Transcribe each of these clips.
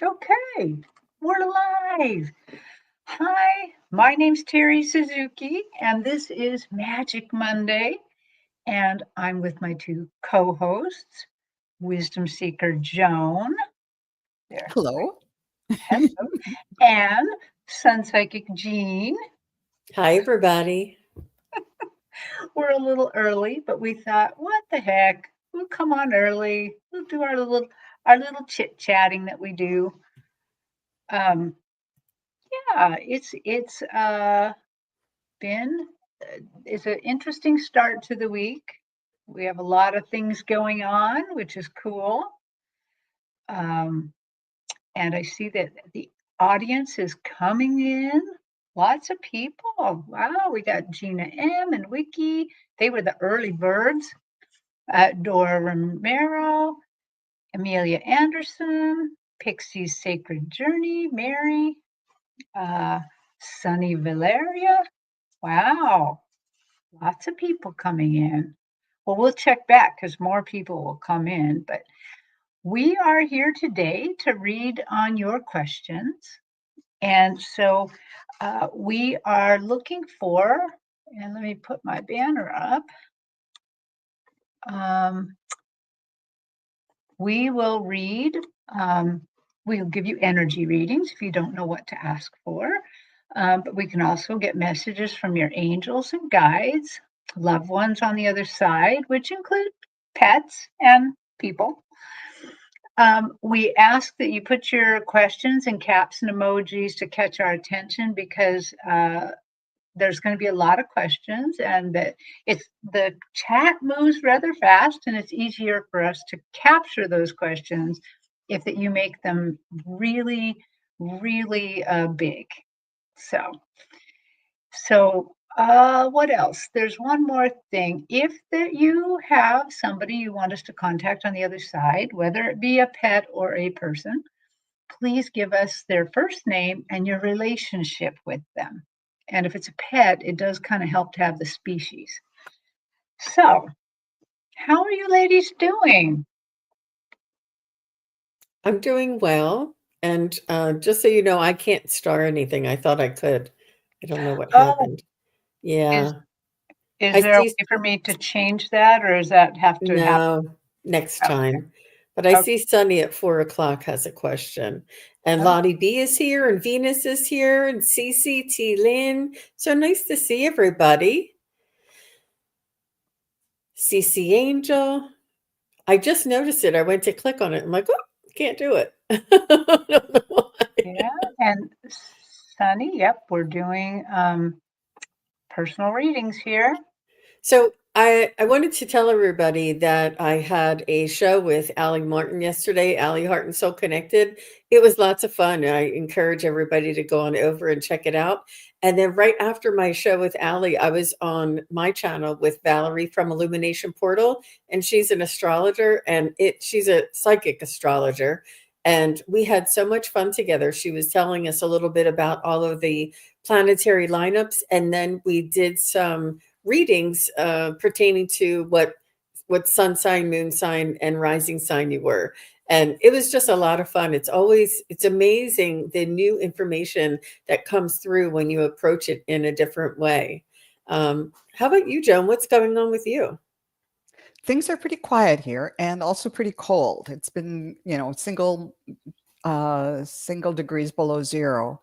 Okay, we're live. Hi, my name's Terri Suzuki, and this is Magic Monday. And I'm with my two co hosts, Wisdom Seeker Joan. There, Hello. hello. And SunPsychic Jean. Hi, everybody. We're a little early, but we thought, what the heck? We'll come on early. We'll do our little chit-chatting that we do. Um, yeah, it's been it's an interesting start to the week. We have a lot of things going on, which is cool. Um, and I see that the audience is coming in. Lots of people. Wow, we got Gina M and Wiki. They were the early birds. Dora Romero, Amelia Anderson, Pixie's Sacred Journey, Mary, uh, Sunny Valeria. Wow, lots of people coming in. Well, we'll check back because more people will come in. But we are here today to read on your questions. And so we are looking for, and let me put my banner up. We will read, we'll give you energy readings if you don't know what to ask for. But we can also get messages from your angels and guides, loved ones on the other side, which include pets and people. We ask that you put your questions in caps and emojis to catch our attention because there's going to be a lot of questions and that the chat moves rather fast and it's easier for us to capture those questions if that you make them really, really big. So what else? There's one more thing. If that you have somebody you want us to contact on the other side, whether it be a pet or a person, please give us their first name and your relationship with them. And if it's a pet, it does kind of help to have the species. So, how are you ladies doing? I'm doing well. And just so you know, I can't star anything. I thought I could. I don't know what Oh, happened. is Yeah. is I there a see. way for me to change that, or does that have to happen? No, next Okay. time. But I Okay. see Sunny at 4 o'clock has a question. And Okay. Lottie B is here, and Venus is here, and Cece T. Lynn. So nice to see everybody. Cece Angel. I just noticed it. I went to click on it. I'm like, oh, can't do it. I don't know why. Yeah. And Sunny, yep, we're doing personal readings here. So I wanted to tell everybody that I had a show with Allie Martin yesterday, Allie Heart and Soul Connected. It was lots of fun. I encourage everybody to go on over and check it out. And then right after my show with Allie, I was on my channel with Valerie from Illumination Portal, and she's an astrologer and she's a psychic astrologer. And we had so much fun together. She was telling us a little bit about all of the planetary lineups, and then we did some readings pertaining to what sun sign, moon sign, and rising sign you were. And it was just a lot of fun. It's amazing the new information that comes through when you approach it in a different way. How about you, Joan? What's going on with you? Things are pretty quiet here and also pretty cold. It's been, single degrees below zero,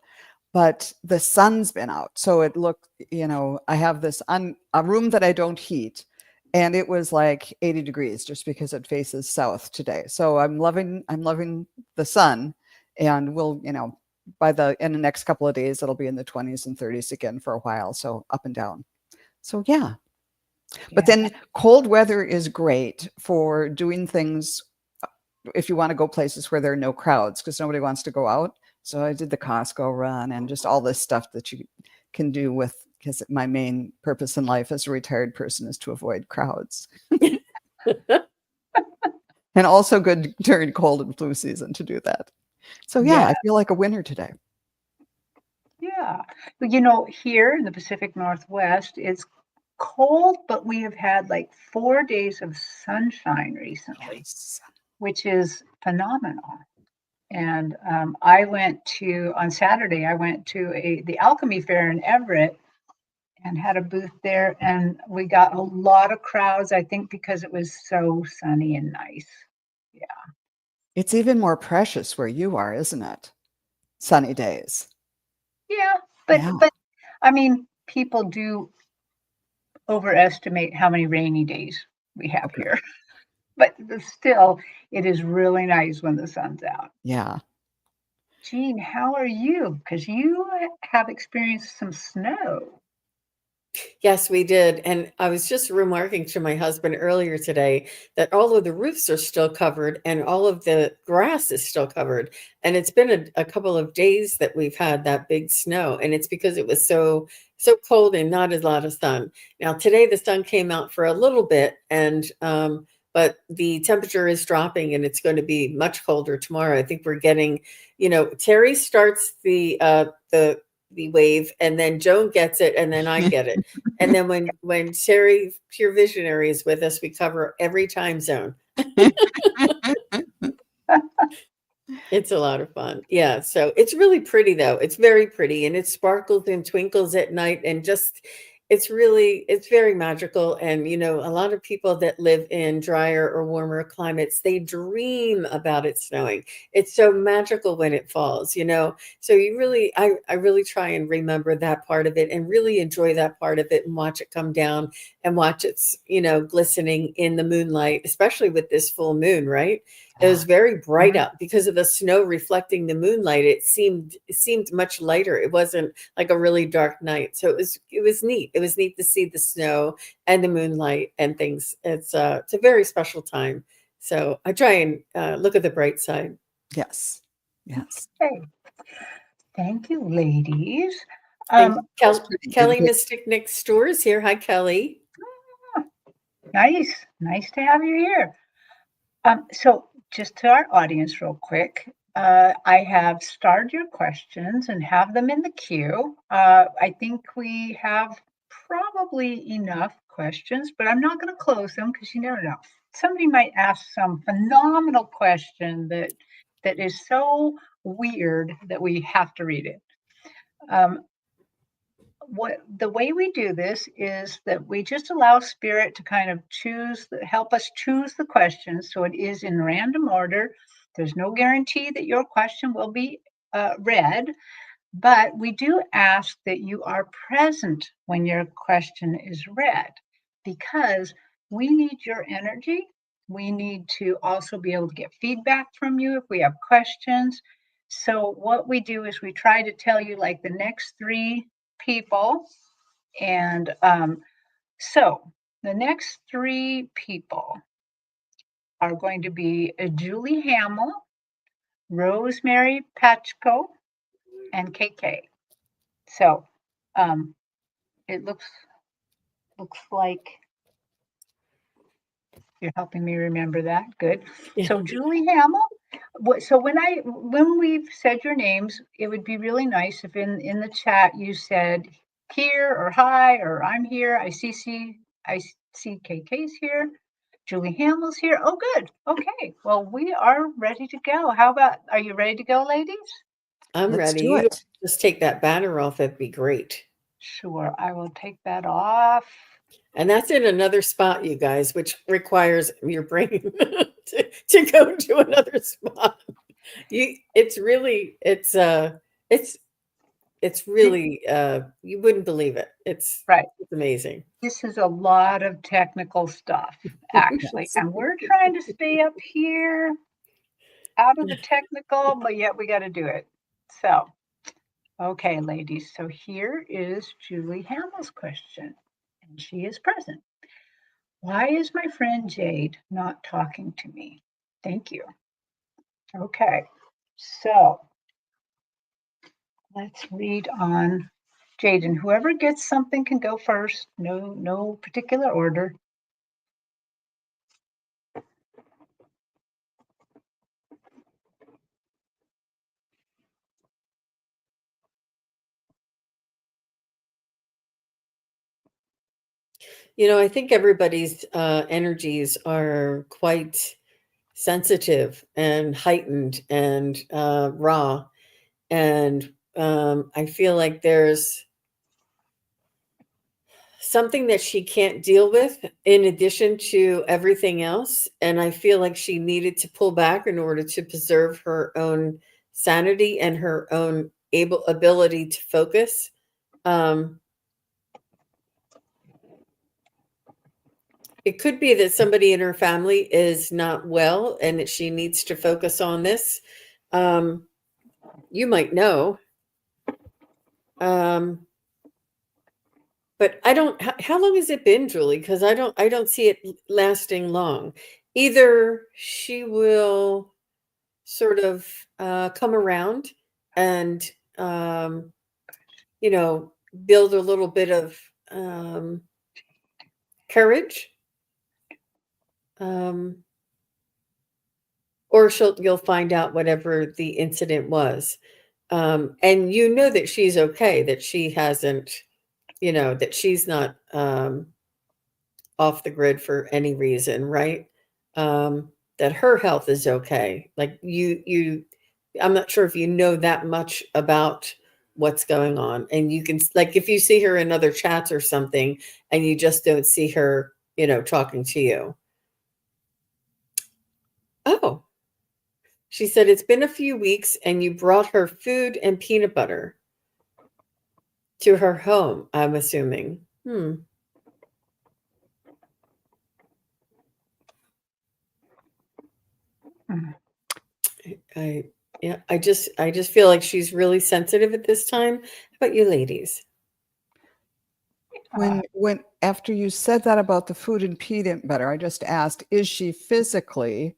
but the sun's been out. So it looked, I have a room that I don't heat, and it was like 80 degrees just because it faces south today. So I'm loving the sun, and we'll, in the next couple of days, it'll be in the 20s and 30s again for a while. So up and down. So yeah. But then cold weather is great for doing things if you want to go places where there are no crowds, because nobody wants to go out. So I did the Costco run and just all this stuff that you can do because my main purpose in life as a retired person is to avoid crowds. And also good during cold and flu season to do that. So yeah, I feel like a winner today. Yeah. Here in the Pacific Northwest, it's cold, but we have had like 4 days of sunshine recently, Yes. which is phenomenal. And I went to, on Saturday, I went to the Alchemy Fair in Everett and had a booth there. And we got a lot of crowds, I think, because it was so sunny and nice. Yeah. It's even more precious where you are, isn't it? Sunny days. Yeah. Yeah. But I mean, people do overestimate how many rainy days we have Okay. here. But still, it is really nice when the sun's out. Yeah. Jean, how are you? Because you have experienced some snow. Yes, we did. And I was just remarking to my husband earlier today that all of the roofs are still covered and all of the grass is still covered. And it's been a couple of days that we've had that big snow. And it's because it was so cold and not a lot of sun. Now today the sun came out for a little bit and but the temperature is dropping and it's going to be much colder tomorrow. I think we're getting, Terry starts the wave and then Joan gets it and then I get it. And then when Terry Pure Visionary is with us, we cover every time zone. It's a lot of fun. Yeah. So it's really pretty though. It's very pretty and it sparkles and twinkles at night and just it's very magical. And a lot of people that live in drier or warmer climates, they dream about it snowing. It's so magical when it falls. So I really try and remember that part of it and really enjoy that part of it and watch it come down and watch it, glistening in the moonlight, especially with this full moon, right? It was very bright out because of the snow reflecting the moonlight. It seemed much lighter. It wasn't like a really dark night. So it was neat. It was neat to see the snow and the moonlight and things. It's a very special time. So I try and look at the bright side. Yes. Yes. Okay. Thank you, ladies. And That's pretty Kelly good. Mystic next door is here. Hi, Kelly. Nice. Nice to have you here. So just to our audience real quick, I have starred your questions and have them in the queue. I think we have probably enough questions, but I'm not going to close them because you never know. Somebody might ask some phenomenal question that is so weird that we have to read it. Um, what the way we do this is that we just allow spirit to kind of help us choose the questions. So it is in random order. There's no guarantee that your question will be read, but we do ask that you are present when your question is read because we need your energy. We need to also be able to get feedback from you if we have questions. So what we do is we try to tell you like the next three people. And so the next three people are going to be Julie Hamill, Rosemary Pachko, and KK. So it looks like you're helping me remember that. Good. Yeah. So Julie Hamill. So when we've said your names, it would be really nice if in the chat you said here or hi or I'm here. I see KK's here. Julie Hamill's here. Oh, good. Okay. Well, we are ready to go. Are you ready to go, ladies? I'm Let's ready. do You it. just take that banner off. That'd be great. Sure. I will take that off. And that's in another spot, you guys, which requires your brain to go to another spot. It's really you wouldn't believe it. It's Right. amazing. This is a lot of technical stuff, actually. Yes. And we're trying to stay up here out of the technical, but yet we got to do it. So, okay, ladies. So here is Julie Hamill's question, and she is present. Why is my friend Jade not talking to me? Thank you. Okay, so let's read on Jade, and whoever gets something can go first. No particular order. I think everybody's energies are quite sensitive and heightened and raw. And I feel like there's something that she can't deal with in addition to everything else. And I feel like she needed to pull back in order to preserve her own sanity and her own ability to focus. It could be that somebody in her family is not well and that she needs to focus on this. You might know. But I don't, how long has it been, Julie? Because I don't see it lasting long. Either she will sort of come around and, you know, build a little bit of courage, or you'll find out whatever the incident was. And you know that she's okay, that she hasn't, you know, that she's not off the grid for any reason, right? That her health is okay. Like I'm not sure if you know that much about what's going on. And you can, like, if you see her in other chats or something and you just don't see her, you know, talking to you. Oh, she said, it's been a few weeks and you brought her food and peanut butter to her home, I'm assuming. I just feel like she's really sensitive at this time. How about you ladies? When after you said that about the food and peanut butter, I just asked, is she physically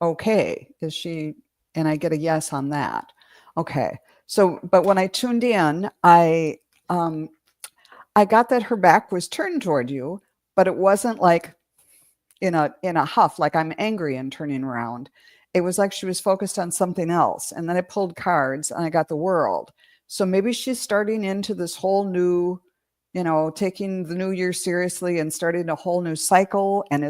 okay? Is she, and I get a yes on that. Okay. So, but when I tuned in, I got that her back was turned toward you, but it wasn't like in a huff, like I'm angry and turning around. It was like she was focused on something else. And then I pulled cards and I got the world. So maybe she's starting into this whole new, you know, taking the new year seriously and starting a whole new cycle. And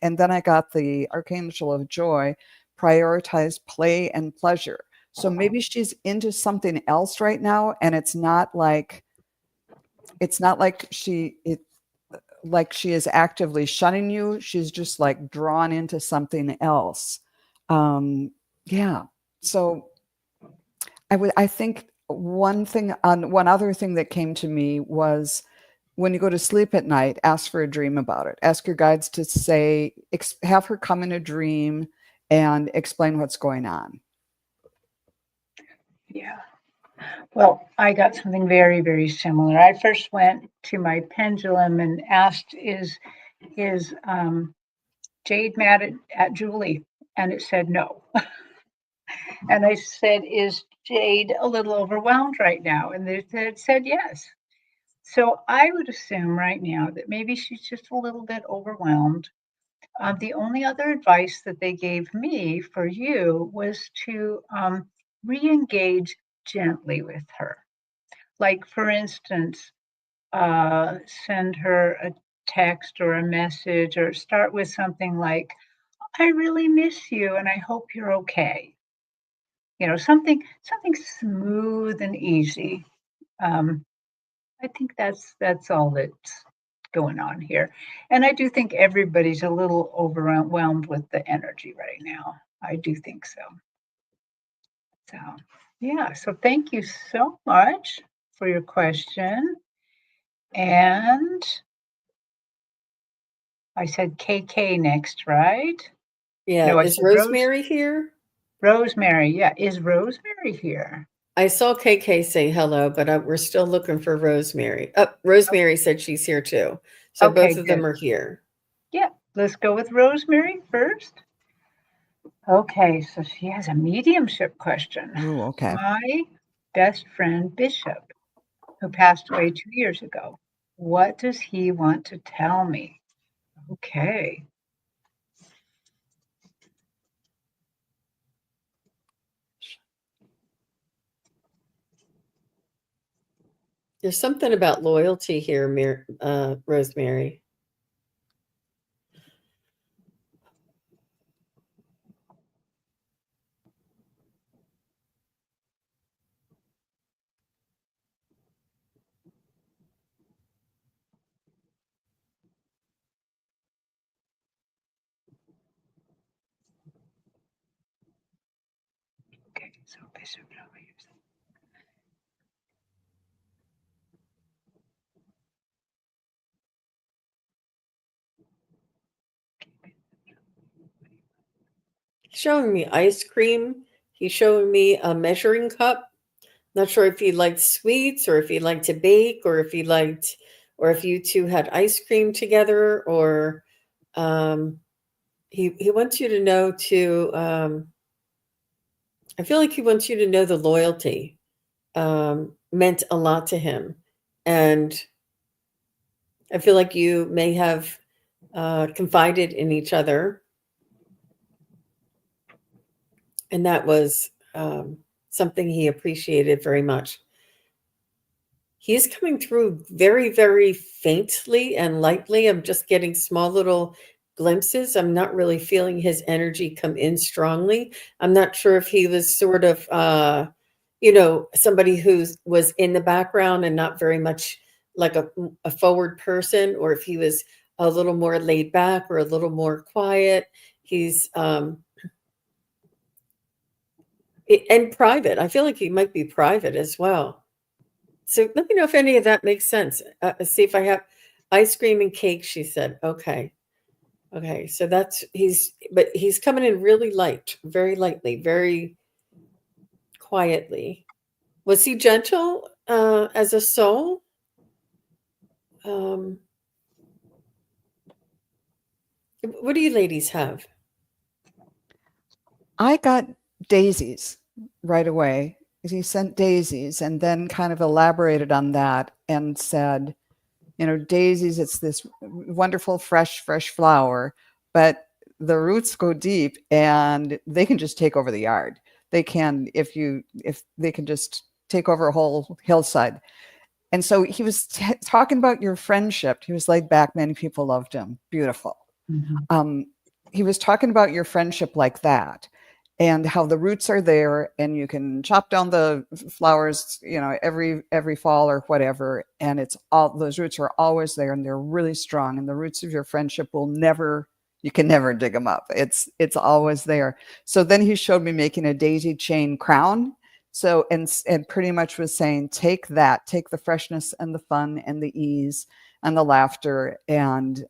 and then I got the Archangel of Joy, prioritize play and pleasure. So maybe she's into something else right now. And it's not like like she is actively shunning you. She's just like drawn into something else. Yeah. So I think one other thing that came to me was when you go to sleep at night, ask for a dream about it. Ask your guides to say, have her come in a dream and explain what's going on. Yeah. Well, I got something very, very similar. I first went to my pendulum and asked, is Jade mad at Julie? And it said no. And I said, is Jade a little overwhelmed right now? And it said yes. So I would assume right now that maybe she's just a little bit overwhelmed. The only other advice that they gave me for you was to re-engage gently with her. Like, for instance, send her a text or a message, or start with something like, I really miss you and I hope you're okay. You know, something smooth and easy. I think that's all that's going on here. And I do think everybody's a little overwhelmed with the energy right now. I do think so. So, yeah, so thank you so much for your question. And I said KK next, right? Yeah. No, I Is said Rosemary here? Rosemary. Yeah, is Rosemary here? I saw KK say hello, but we're still looking for Rosemary. Oh, Rosemary said she's here too. So Okay, both of good. them are here. Yeah, let's go with Rosemary first. Okay, so she has a mediumship question. Ooh, okay. My best friend, Bishop, who passed away 2 years ago, what does he want to tell me? Okay. There's something about loyalty here, Rosemary. So Bishop over here. He's showing me ice cream. He's showing me a measuring cup. Not sure if he liked sweets or if he liked to bake or if he liked, or if you two had ice cream together, or he wants you to know to, I feel like he wants you to know the loyalty meant a lot to him. And I feel like you may have confided in each other. And that was something he appreciated very much. He's coming through very, very faintly and lightly. I'm just getting small little glimpses. I'm not really feeling his energy come in strongly. I'm not sure if he was sort of, somebody who was in the background and not very much like a forward person, or if he was a little more laid back or a little more quiet. He's and private. I feel like he might be private as well. So let me know if any of that makes sense. See if I have ice cream and cake, she said. Okay. Okay. So but he's coming in really light, very lightly, very quietly. Was he gentle as a soul? What do you ladies have? I got daisies right away. He sent daisies and then kind of elaborated on that and said, daisies, it's this wonderful, fresh flower, but the roots go deep and they can just take over the yard. They can, if they can just take over a whole hillside. And so he was talking about your friendship. He was laid back. Many people loved him. Beautiful. Mm-hmm. He was talking about your friendship like that, and how the roots are there, and you can chop down the flowers, every fall or whatever, and it's all, those roots are always there, and they're really strong, and the roots of your friendship you can never dig them up. It's always there. So then he showed me making a daisy chain crown. So and pretty much was saying, take the freshness and the fun and the ease and the laughter and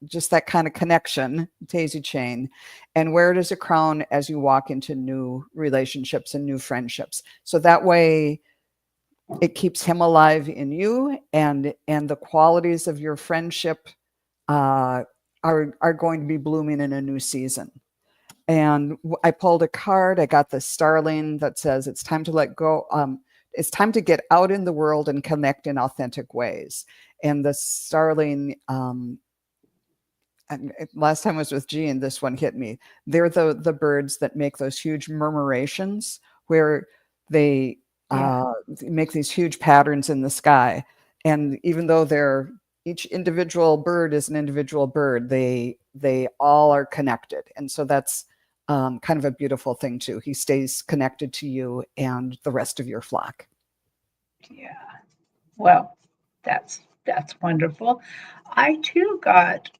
just that kind of connection, daisy chain, and wear it as a crown as you walk into new relationships and new friendships. So that way it keeps him alive in you, and the qualities of your friendship are going to be blooming in a new season. And I pulled a card. I got the starling that says it's time to let go. It's time to get out in the world and connect in authentic ways. And the starling, and last time I was with Jean, this one hit me. They're the birds that make those huge murmurations where they make these huge patterns in the sky. And even though each individual bird is an individual bird, they all are connected. And so that's kind of a beautiful thing too. He stays connected to you and the rest of your flock. Yeah. Well, that's wonderful. I too got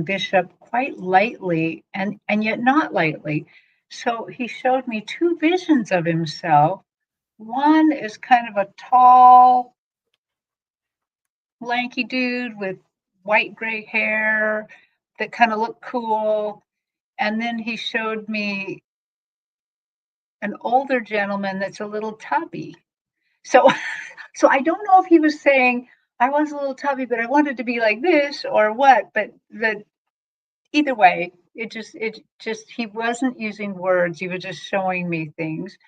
Bishop quite lightly and yet not lightly. So he showed me two visions of himself. One is kind of a tall, lanky dude with white gray hair that kind of looked cool. And then he showed me an older gentleman that's a little tubby. So so I don't know if he was saying I was a little tubby, but I wanted to be like this or what. But either way, it just he wasn't using words. He was just showing me things.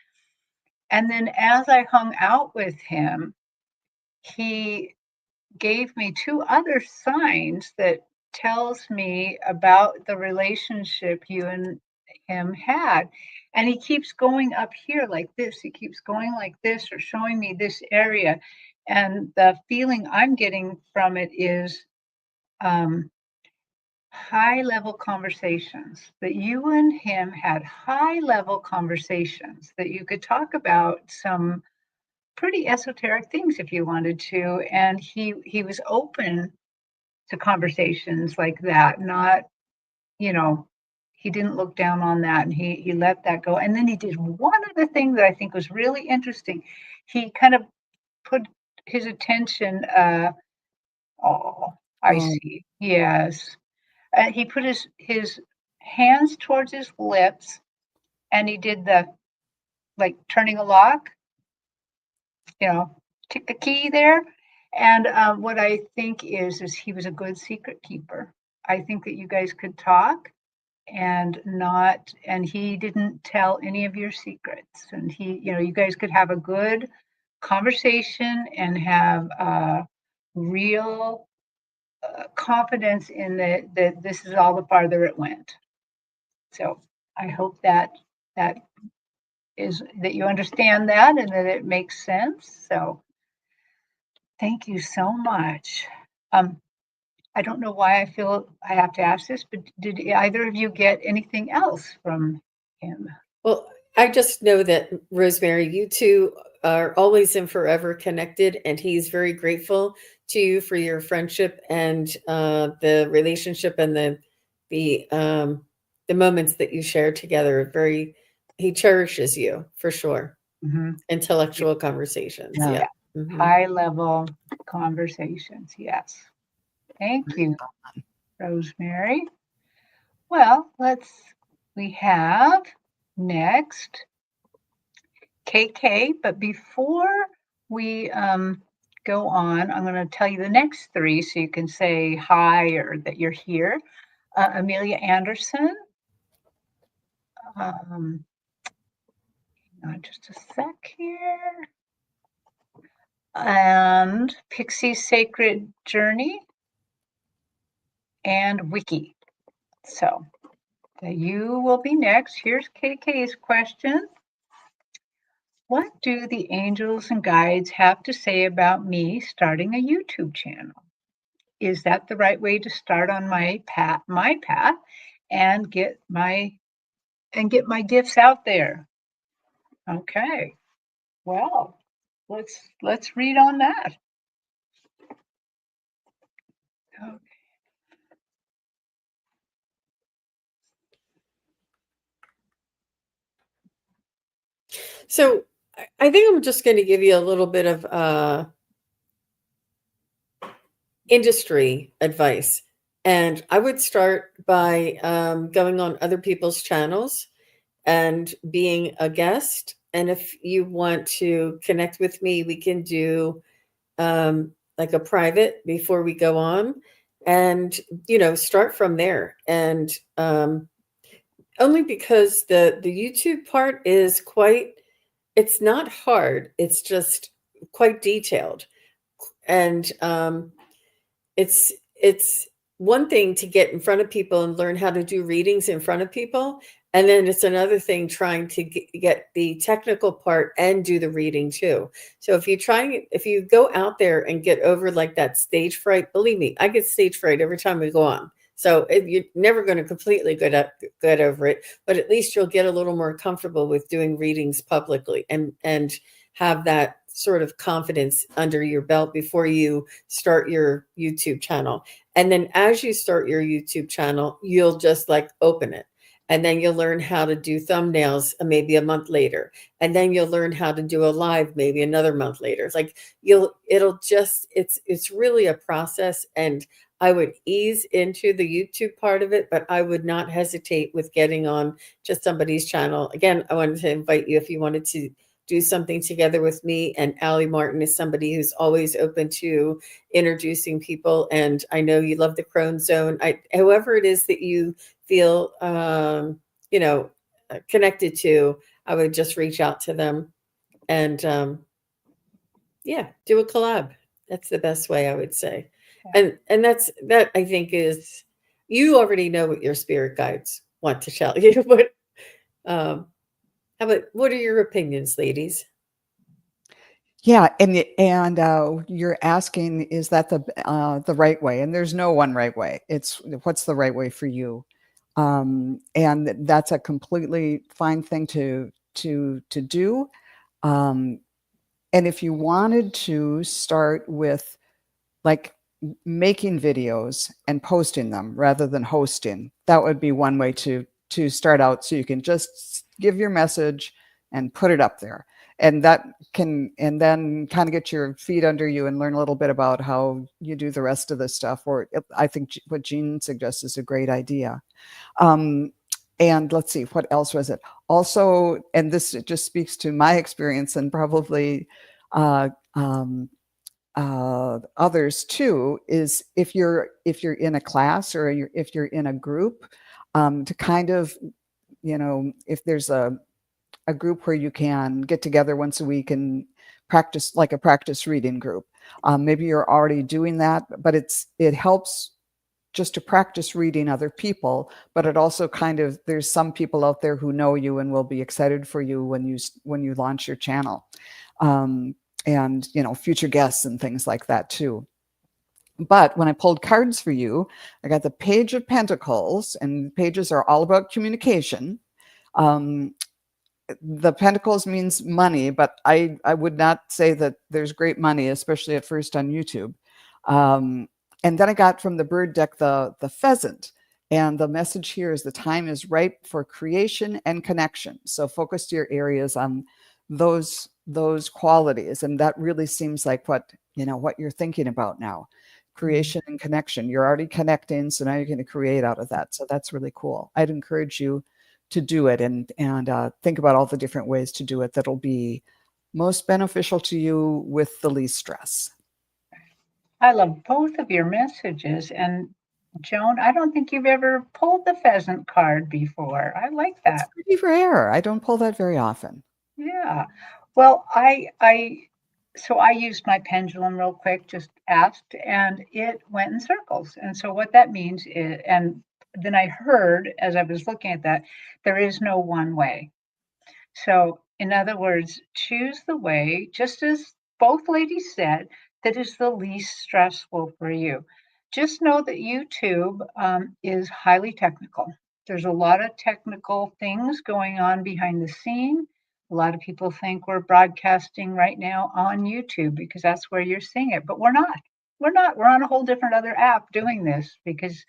And then as I hung out with him, he gave me two other signs that tells me about the relationship you and him had. And he keeps going up here like this. He keeps going like this or showing me this area. And the feeling I'm getting from it is high level conversations, that you and him had high level conversations, that you could talk about some pretty esoteric things if you wanted to. And he was open to conversations like that, not, you know, he didn't look down on that, and he let that go. And then he did one other thing that I think was really interesting. He kind of put his attention, oh, I Oh, see. Yes. He put his hands towards his lips, and he did the, like, turning a lock, you know, tick the key there. And what I think is he was a good secret keeper. I think that you guys could talk and not, and he didn't tell any of your secrets. And he, you guys could have a good conversation and have real confidence in that this is all the farther it went. So I hope that that that you understand that and that it makes sense. So thank you so much. Um, I don't know why I feel I have to ask this, but did either of you get anything else from him? Well, I just know that, Rosemary, you two are always and forever connected, and he's very grateful to you for your friendship and the relationship and the moments that you share together. He cherishes you for sure. Mm-hmm. Intellectual conversations, yeah. yeah. Mm-hmm. High level conversations, yes. Thank you, Rosemary. Well, we have next KK, but before we go on, I'm going to tell you the next three so you can say hi or that you're here. Amelia Anderson. Just a sec here. And Pixie's Sacred Journey and Wiki. So you will be next. Here's KK's question. What do the angels and guides have to say about me starting a YouTube channel? Is that the right way to start on my path and get my gifts out there? Okay. Well, let's read on that. Okay. So I think I'm just going to give you a little bit of industry advice. And I would start by going on other people's channels and being a guest. And if you want to connect with me, we can do like a private before we go on, and start from there. And only because the YouTube part is it's not hard, it's just quite detailed. And it's one thing to get in front of people and learn how to do readings in front of people, and then it's another thing trying to get the technical part and do the reading too. So if you go out there and get over like that stage fright, believe me, I get stage fright every time we go on. So you're never going to completely get over it, but at least you'll get a little more comfortable with doing readings publicly and have that sort of confidence under your belt before you start your YouTube channel. And then as you start your YouTube channel, you'll just like open it. And then you'll learn how to do thumbnails maybe a month later. And then you'll learn how to do a live maybe another month later. It's like it's really a process. And I would ease into the YouTube part of it, but I would not hesitate with getting on just somebody's channel. Again, I wanted to invite you if you wanted to do something together with me. And Allie Martin is somebody who's always open to introducing people. And I know you love the Crone Zone. However it is that you feel, connected to, I would just reach out to them and, do a collab. That's the best way, I would say. Yeah. And that I think is, you already know what your spirit guides want to tell you, but, what are your opinions, ladies? Yeah, and you're asking, is that the right way? And there's no one right way. It's what's the right way for you, and that's a completely fine thing to do. And if you wanted to start with like making videos and posting them rather than hosting, that would be one way to to start out, so you can just give your message and put it up there. And that can, and then kind of get your feet under you and learn a little bit about how you do the rest of the stuff. Or I think what Jean suggests is a great idea. And let's see, what else was it? Also, and this just speaks to my experience and probably others too, is if you're in a class or if you're in a group, to kind of, if there's a group where you can get together once a week and practice, like a practice reading group. Maybe you're already doing that, but it helps just to practice reading other people, but it also kind of, there's some people out there who know you and will be excited for you when you launch your channel. And future guests and things like that too. But when I pulled cards for you, I got the Page of Pentacles, and pages are all about communication. The Pentacles means money, but I would not say that there's great money, especially at first on YouTube. And then I got from the bird deck the pheasant, and the message here is the time is ripe for creation and connection. So focus your areas on those qualities, and that really seems like what you're thinking about now. Creation and connection. You're already connecting, so now you're going to create out of that. So that's really cool. I'd encourage you to do it and think about all the different ways to do it that'll be most beneficial to you with the least stress. I love both of your messages. And Joan, I don't think you've ever pulled the pheasant card before. I like It's that. pretty rare. I don't pull that very often. Yeah. Well, so I used my pendulum real quick, just asked, and it went in circles. And so what that means is, and then I heard as I was looking at that, there is no one way. So, in other words, choose the way, just as both ladies said, that is the least stressful for you. Just know that YouTube is highly technical. There's a lot of technical things going on behind the scene. A lot of people think we're broadcasting right now on YouTube because that's where you're seeing it, but we're not. We're not. We're on a whole different other app doing this because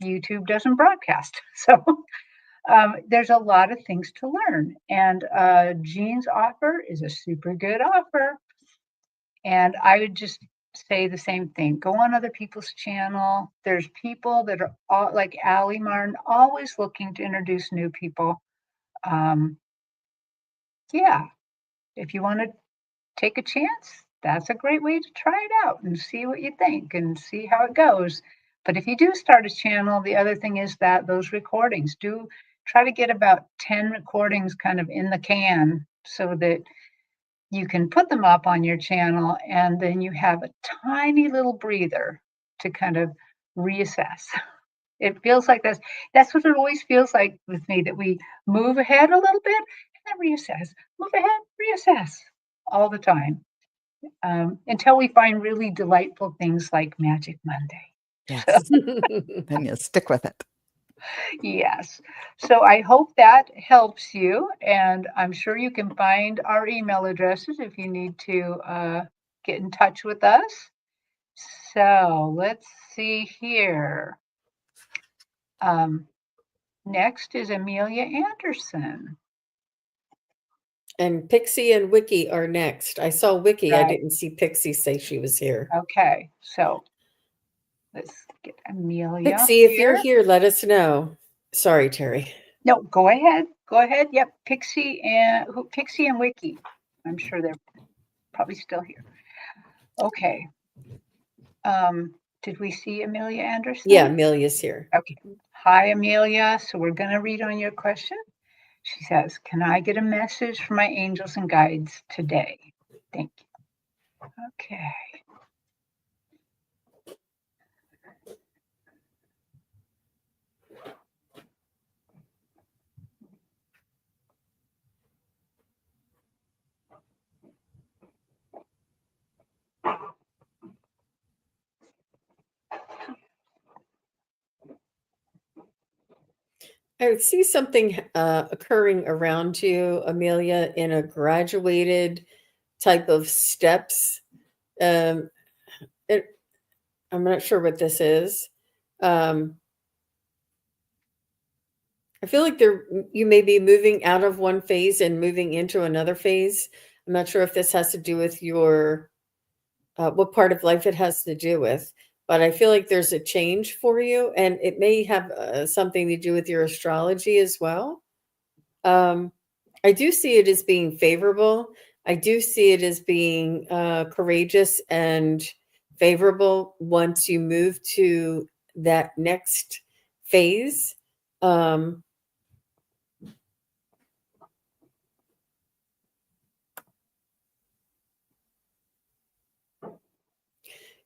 YouTube doesn't broadcast. So there's a lot of things to learn. And Jean's offer is a super good offer. And I would just say the same thing. Go on other people's channel. There's people that are all, like Allie Martin, always looking to introduce new people. Yeah, if you want to take a chance, that's a great way to try it out and see what you think and see how it goes. But if you do start a channel, the other thing is that those recordings, do try to get about 10 recordings kind of in the can so that you can put them up on your channel, and then you have a tiny little breather to kind of reassess. It feels like that's what it always feels like with me, that we move ahead a little bit and then reassess, move ahead, reassess all the time, until we find really delightful things like Magic Monday. Yes. Then you stick with it. Yes. So I hope that helps you. And I'm sure you can find our email addresses if you need to get in touch with us. So let's see here. Next is Amelia Anderson. And Pixie and Wiki are next. I saw Wiki. I Right. didn't see Pixie say she was here. Okay. So let's get Amelia Pixie, if you're here. here, let us know. Sorry, Terry. No, go ahead. Go ahead. Yep. Pixie and Wiki. I'm sure they're probably still here. Okay. Did we see Amelia Anderson? Yeah, Amelia's here. Okay. Hi, Amelia. So we're going to read on your question. She says, can I get a message from my angels and guides today? Thank you. Okay. I would see something occurring around you, Amelia, in a graduated type of steps. I'm not sure what this is. I feel like you may be moving out of one phase and moving into another phase. I'm not sure if this has to do with your what part of life it has to do with, but I feel like there's a change for you, and it may have something to do with your astrology as well. Um, I do see it as being favorable. I do see it as being courageous and favorable once you move to that next phase. Um,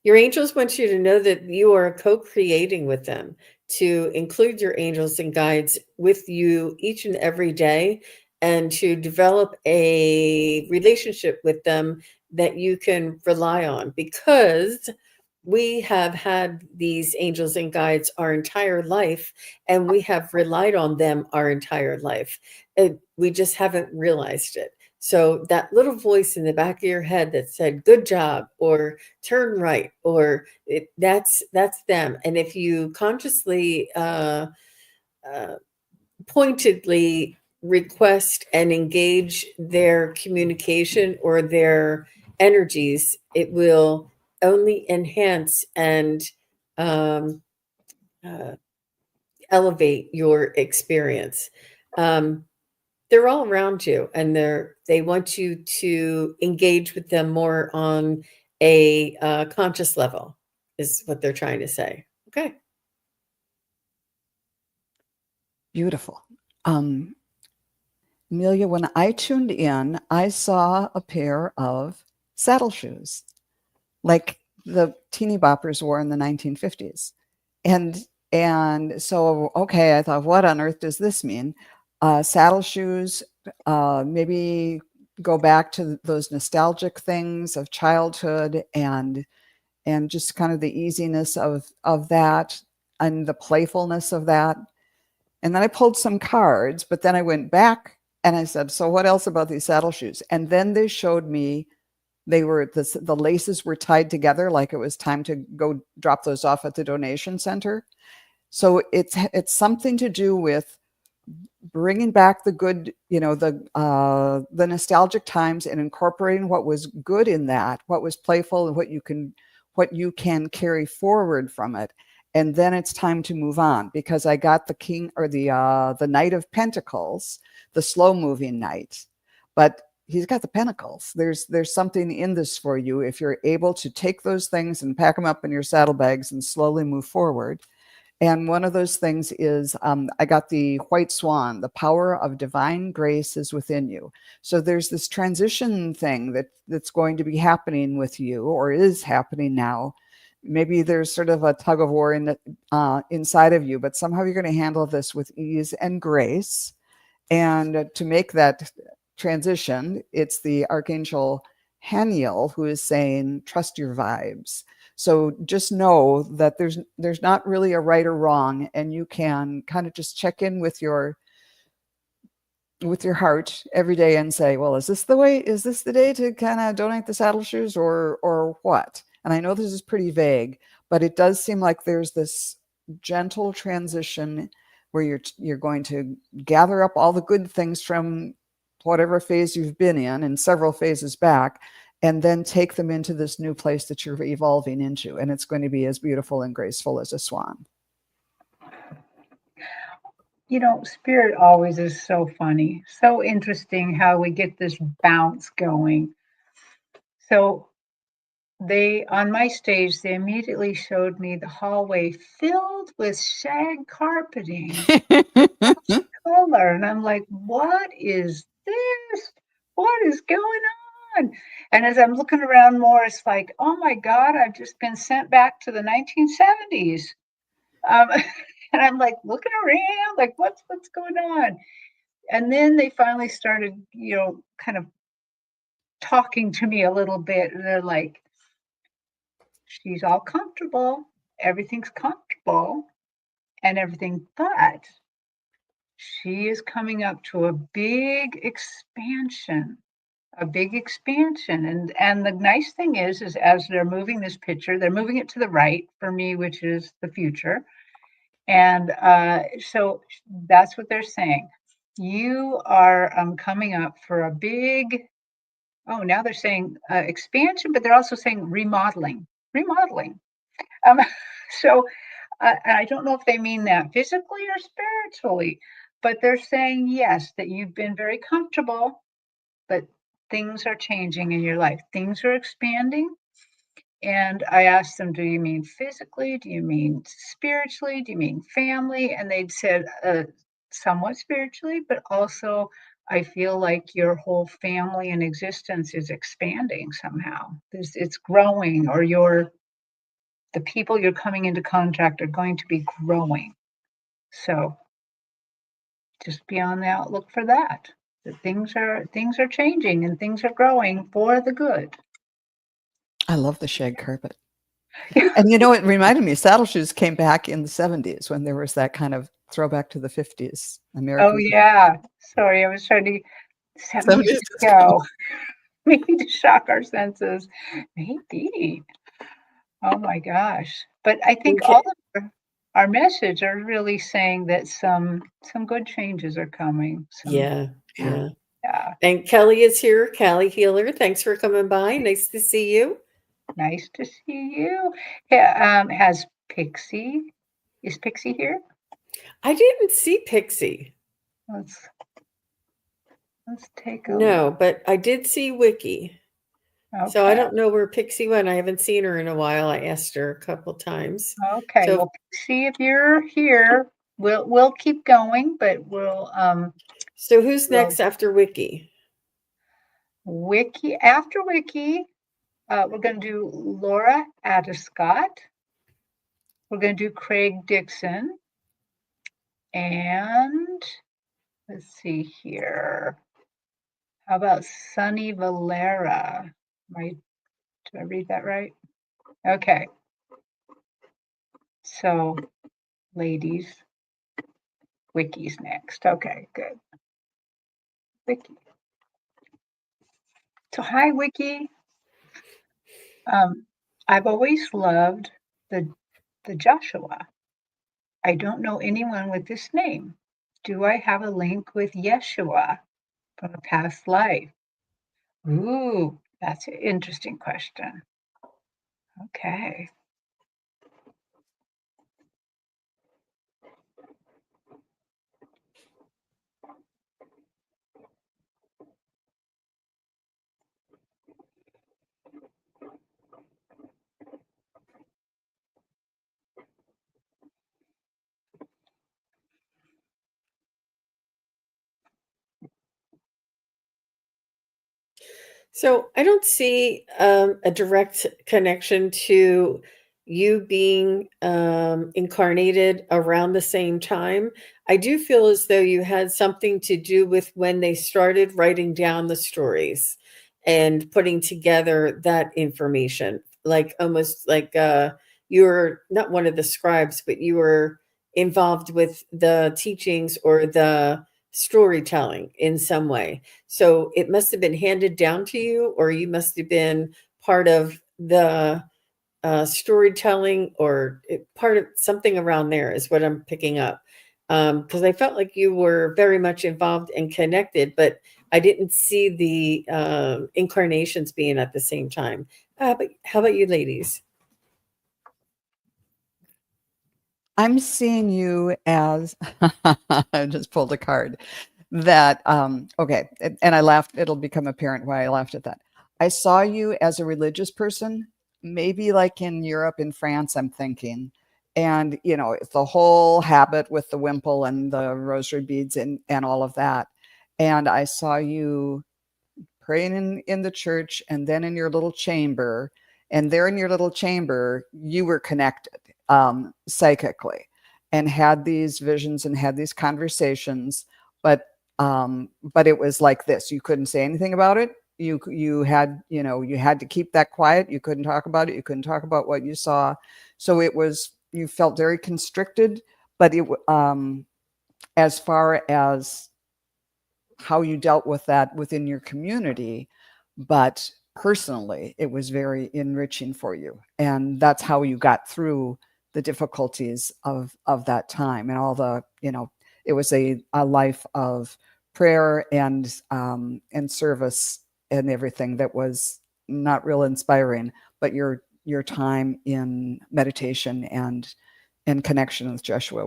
Your angels want you to know that you are co-creating with them, to include your angels and guides with you each and every day, and to develop a relationship with them that you can rely on, because we have had these angels and guides our entire life, and we have relied on them our entire life. And we just haven't realized it. So that little voice in the back of your head that said, good job, or turn right, or that's them. And if you consciously pointedly request and engage their communication or their energies, it will only enhance and um, uh, elevate your experience. They're all around you, and they want you to engage with them more on a conscious level, is what they're trying to say. Okay. Beautiful. Amelia, when I tuned in, I saw a pair of saddle shoes, like the teeny boppers wore in the 1950s. And so, okay, I thought, what on earth does this mean? Saddle shoes, maybe go back to those nostalgic things of childhood, and just kind of the easiness of that, and the playfulness of that. And then I pulled some cards, but then I went back and I said, so what else about these saddle shoes? And then they showed me the laces were tied together, like it was time to go drop those off at the donation center. So it's something to do with bringing back the good, the nostalgic times, and incorporating what was good in that, what was playful, and what you can carry forward from it. And then it's time to move on, because I got the king, or the Knight of Pentacles, the slow moving knight, but he's got the pentacles. There's something in this for you if you're able to take those things and pack them up in your saddlebags and slowly move forward. And one of those things is, I got the white swan, the power of divine grace is within you. So there's this transition thing that's going to be happening with you, or is happening now. Maybe there's sort of a tug of war inside of you, but somehow you're going to handle this with ease and grace. And to make that transition, it's the Archangel Haniel who is saying, trust your vibes. So just know that there's not really a right or wrong, and you can kind of just check in with your heart every day and say, well, is this the day to kind of donate the saddle shoes, or what? And I know this is pretty vague, but it does seem like there's this gentle transition where you're going to gather up all the good things from whatever phase you've been in, and several phases back, and then take them into this new place that you're evolving into. And it's going to be as beautiful and graceful as a swan. Spirit always is so funny, so interesting how we get this bounce going. So on my stage, they immediately showed me the hallway filled with shag carpeting, color. And I'm like, what is this? What is going on? And as I'm looking around more, it's like, oh my God, I've just been sent back to the 1970s. And I'm like looking around, like, what's going on? And then they finally started, kind of talking to me a little bit. And they're like, she's all comfortable. Everything's comfortable and everything. But she is coming up to a big expansion. And the nice thing is as they're moving this picture, they're moving it to the right for me, which is the future. And so that's what they're saying. You are coming up for a big, oh, now they're saying expansion, but they're also saying remodeling. Remodeling. Um, so and I don't know if they mean that physically or spiritually, but they're saying, yes, that you've been very comfortable, but things are changing in your life. Things are expanding. And I asked them, do you mean physically? Do you mean spiritually? Do you mean family? And they'd said, somewhat spiritually, but also I feel like your whole family and existence is expanding somehow. It's growing, or the people you're coming into contact are going to be growing. So just be on the outlook for that. That things are changing and things are growing for the good. I love the shag carpet. And you know, it reminded me, saddle shoes came back in the 70s when there was that kind of throwback to the 50s Oh American yeah. Sorry, I was trying to 70 years 70s. ago. Maybe to shock our senses. Maybe. Oh my gosh. But I think all Okay. of our message are really saying that some good changes are coming. Some Yeah, Yeah. yeah. yeah, And Kelly is here, Callie Healer. Thanks for coming by. Nice to see you. nice to see you. Yeah, has Pixie is Pixie here? I didn't see Pixie. Let's let's take a look. No, but I did see Wiki. So I Okay. don't know where Pixie went. I haven't seen her in a while. I asked her a couple times. Okay. So Well, Pixie, if you're here, we'll keep going, but so who's we'll next after Wiki? Wiki after Wiki. We're going to do Laura Adescott. We're going to do Craig Dixon. And let's see here. How about Sunny Valera? Did I read that right? Okay. So, ladies, Wiki's next. Okay, good. Wiki. So, hi, Wiki. I've always loved the Joshua. I don't know anyone with this name. Do I have a link with Yeshua from a past life? Ooh, that's an interesting question. Okay. So I don't see a direct connection to you being incarnated around the same time. I do feel as though you had something to do with when they started writing down the stories and putting together that information, like almost like you're not one of the scribes, but you were involved with the teachings or the storytelling in some way. So it must have been handed down to you, or you must have been part of the storytelling, or part of something around there is what I'm picking up. Because I felt like you were very much involved and connected, but I didn't see the incarnations being at the same time. But how about you, ladies? I'm seeing you as I just pulled a card that okay, and I laughed. It'll become apparent why I laughed at that. I saw you as a religious person, maybe like in Europe, in France, I'm thinking. And you know, it's the whole habit with the wimple and the rosary beads and all of that. And I saw you praying in the church and then in your little chamber. And there in your little chamber, you were connected psychically and had these visions and had these conversations. But it was like this. You couldn't say anything about it. You had, you know, you had to keep that quiet. You couldn't talk about it. You couldn't talk about what you saw. So it was, you felt very constricted, but as far as how you dealt with that within your community, but personally, it was very enriching for you. And that's how you got through the difficulties of that time and all the, it was a life of prayer and service and everything that was not real inspiring, but your time in meditation and in connection with Joshua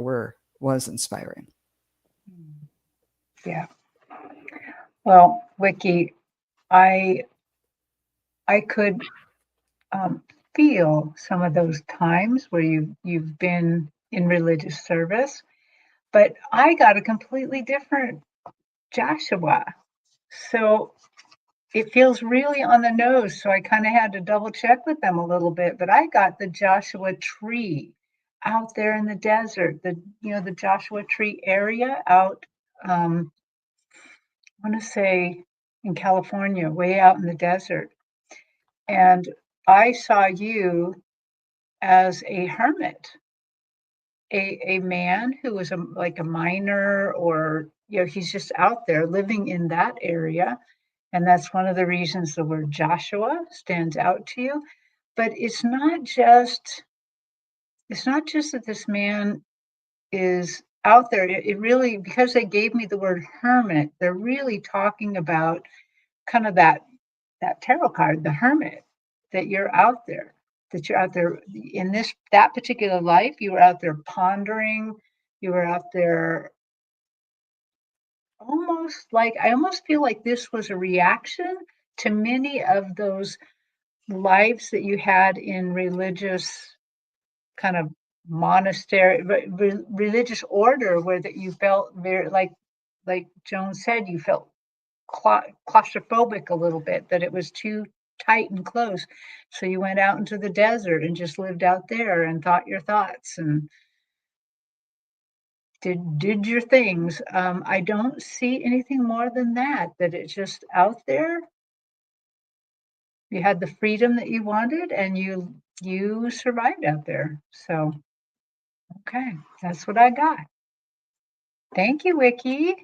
was inspiring. Yeah. Well, Wiki, I could feel some of those times where you've been in religious service, but I got a completely different Joshua. So it feels really on the nose. So I kind of had to double check with them a little bit, but I got the Joshua tree out there in the desert, the Joshua tree area out, I want to say in California, way out in the desert. And I saw you as a hermit, a man who was like a miner, or he's just out there living in that area. And that's one of the reasons the word Joshua stands out to you. But it's not just that this man is out there. It really, because they gave me the word hermit, they're really talking about kind of that tarot card, the hermit, that you're out there, in that particular life. You were out there pondering. You were out there I almost feel like this was a reaction to many of those lives that you had in religious kind of monastery, religious order, where that you felt very, like Joan said, you felt claustrophobic a little bit, that it was too tight and close. So you went out into the desert and just lived out there and thought your thoughts and did your things. I don't see anything more than that it's just out there. You had the freedom that you wanted, and you survived out there. So, okay, that's what I got. Thank you, Wiki.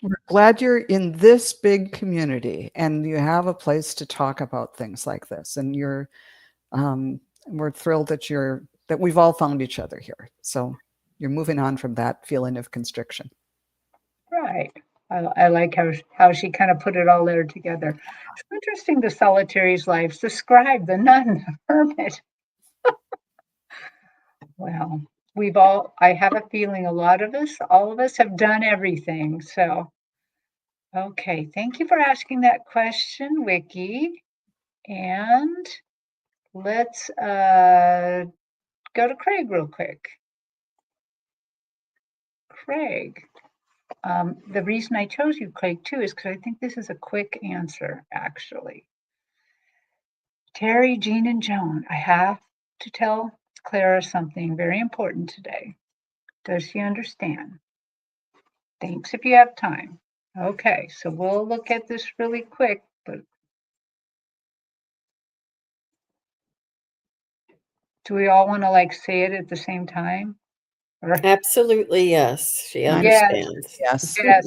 We're glad you're in this big community and you have a place to talk about things like this. And we're thrilled that we've all found each other here. So you're moving on from that feeling of constriction. Right. I like how she kind of put it all there together. It's interesting, the solitary's lives, the scribe, the nun, the hermit. Well, I have a feeling all of us have done everything. So, okay. Thank you for asking that question, Wiki. And let's go to Craig real quick. Craig. The reason I chose you, Craig, too, is because I think this is a quick answer, actually. Terri, Jean, and Joan, I have to tell Clara something very important today. Does she understand? Thanks if you have time. Okay, so we'll look at this really quick, but do we all want to say it at the same time? Or Absolutely, yes. She understands. Yes. yes.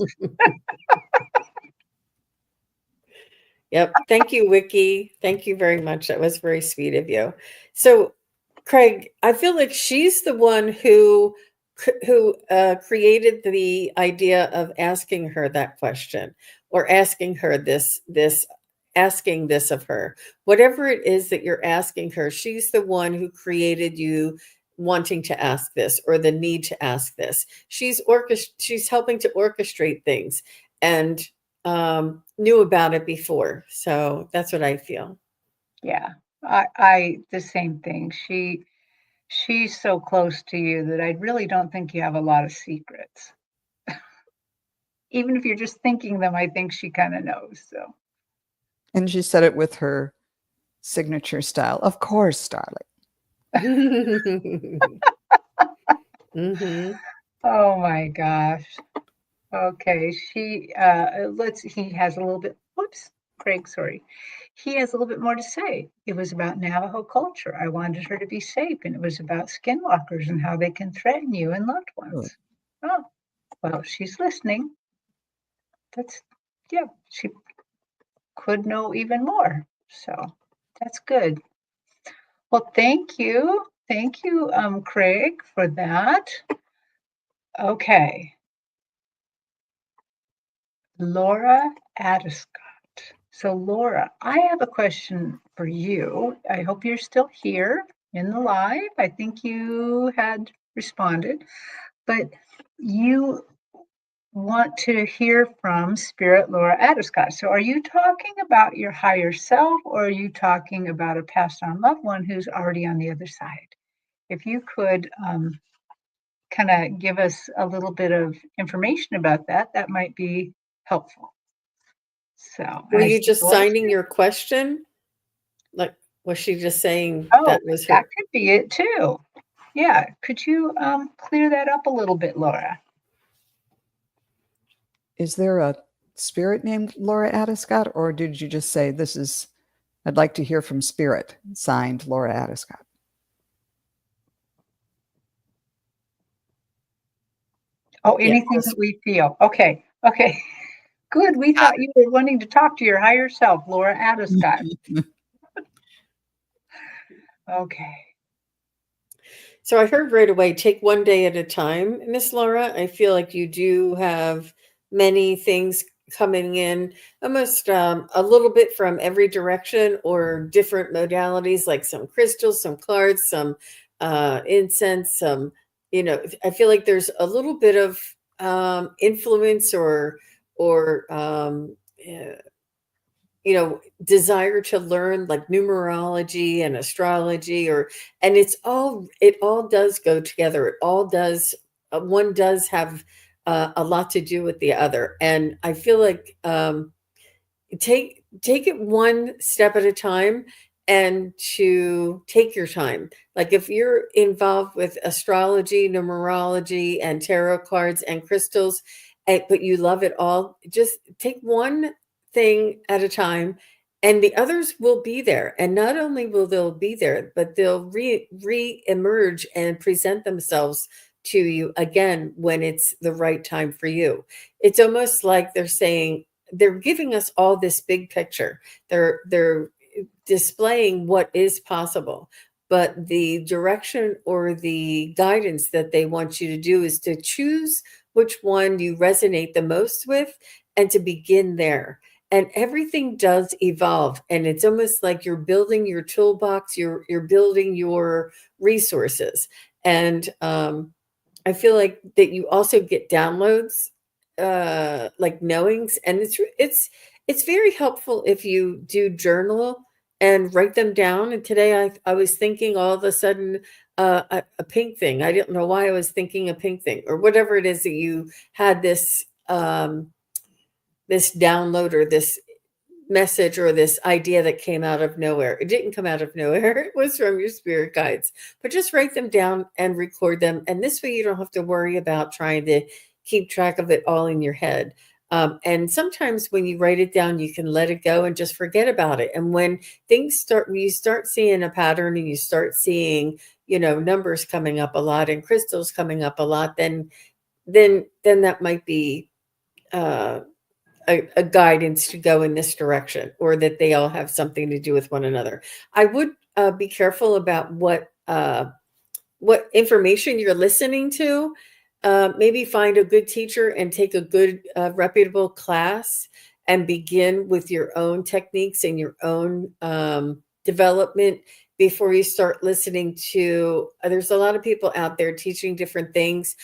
Yep. Thank you, Wiki. Thank you very much. That was very sweet of you. So, Craig, I feel like she's the one who created the idea of asking her that question, or asking her asking this of her. Whatever it is that you're asking her, she's the one who created you wanting to ask this, or the need to ask this. She's helping to orchestrate things, and knew about it before. So that's what I feel. Yeah, I the same thing. She's so close to you that I really don't think you have a lot of secrets. Even if you're just thinking them, I think she kind of knows. So. And she said it with her signature style. Of course, darling. Mm-hmm. Oh my gosh. Okay, he has a little bit, whoops, Craig, sorry. He has a little bit more to say. It was about Navajo culture. I wanted her to be safe, and it was about skinwalkers and how they can threaten you and loved ones. Oh, well, she's listening. Yeah, she could know even more. So that's good. Well, thank you. Thank you, Craig, for that. Okay. Laura Adescott. So, Laura, I have a question for you. I hope you're still here in the live. I think you had responded, but you want to hear from Spirit Laura Adescott. So, are you talking about your higher self, or are you talking about a passed on loved one who's already on the other side? If you could kind of give us a little bit of information about that, that might be helpful. So, Were I you see just Laura's signing here. your question? Like, was she just saying Oh, that was that her? could be it too. Yeah, could you clear that up a little bit, Laura? Is there a spirit named Laura Adescott, or did you just say this is, I'd like to hear from spirit, signed Laura Adescott? Oh, Yeah, anything that we feel. Okay, okay. Good. We thought you were wanting to talk to your higher self, Laura Adescott. Okay. so I heard right away, take one day at a time, Miss Laura. I feel like you do have many things coming in, almost a little bit from every direction or different modalities, like some crystals, some cards, some incense, some, I feel like there's a little bit of influence or desire to learn like numerology and astrology, and it all does go together. It all does, one does have a lot to do with the other. And I feel like take it one step at a time, and to take your time. Like if you're involved with astrology, numerology, and tarot cards and crystals, but you love it all, just take one thing at a time, and the others will be there. And not only will they'll be there, but they'll re-emerge and present themselves to you again when it's the right time for you. It's almost like they're giving us all this big picture. They're displaying what is possible, but the direction or the guidance that they want you to do is to choose which one you resonate the most with, and to begin there. And everything does evolve, and it's almost like you're building your toolbox, you're building your resources. And I feel like that you also get downloads, like knowings, and it's very helpful if you do journal and write them down. And today I was thinking all of a sudden a pink thing. I didn't know why I was thinking a pink thing, or whatever it is that you had this download or this message or this idea that came out of nowhere. It didn't come out of nowhere. It was from your spirit guides. But just write them down and record them. And this way you don't have to worry about trying to keep track of it all in your head. And sometimes when you write it down, you can let it go and just forget about it. And when you start seeing a pattern, and you start seeing, numbers coming up a lot and crystals coming up a lot, then that might be a guidance to go in this direction, or that they all have something to do with one another. I would be careful about what information you're listening to. Maybe find a good teacher and take a good reputable class, and begin with your own techniques and your own development before you start listening to. There's a lot of people out there teaching different things,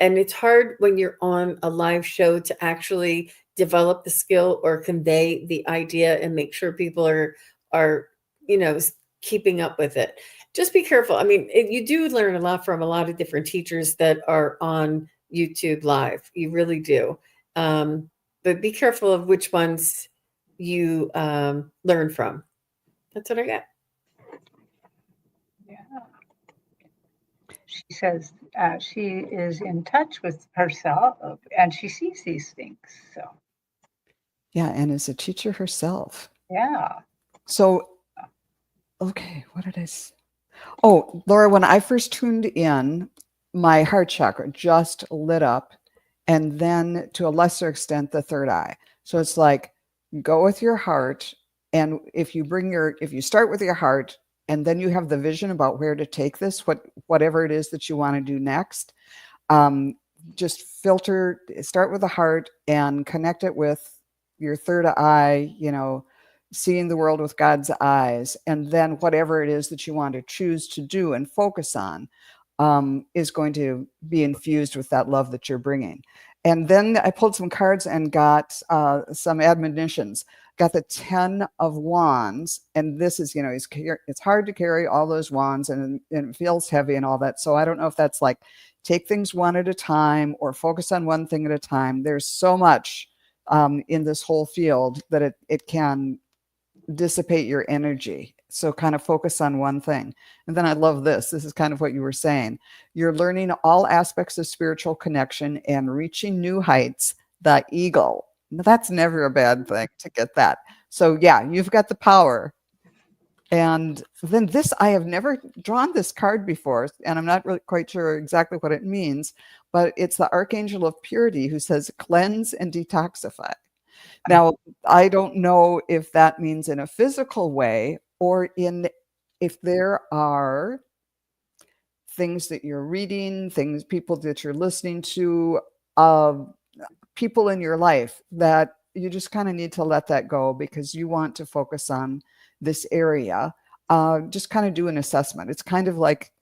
and it's hard when you're on a live show to actually develop the skill or convey the idea and make sure people are keeping up with it. Just be careful. I mean, you do learn a lot from a lot of different teachers that are on YouTube live. You really do. But be careful of which ones you learn from. That's what I got. Yeah. She says she is in touch with herself and she sees these things. So, Yeah, and is a teacher herself. yeah. So, okay, what did I say? Oh, Laura, when I first tuned in, my heart chakra just lit up, and then to a lesser extent, the third eye. So it's like, go with your heart. And if you start with your heart, and then you have the vision about where to take this, whatever it is that you want to do next. Just start with the heart and connect it with your third eye, seeing the world with God's eyes. And then whatever it is that you want to choose to do and focus on is going to be infused with that love that you're bringing. And then I pulled some cards and got some admonitions. Got the 10 of Wands, and this is, it's hard to carry all those wands, and it feels heavy and all that. So I don't know if that's like take things one at a time or focus on one thing at a time. There's so much in this whole field that it can dissipate your energy. So kind of focus on one thing. And then I love this. This is kind of what you were saying. You're learning all aspects of spiritual connection and reaching new heights, the eagle. That's never a bad thing to get that. So yeah, you've got the power. And then this, I have never drawn this card before, and I'm not really quite sure exactly what it means, but it's the Archangel of Purity who says, cleanse and detoxify. Now, I don't know if that means in a physical way or if there are things that you're reading, people that you're listening to, people in your life that you just kind of need to let that go because you want to focus on this area. Just kind of do an assessment. It's kind of like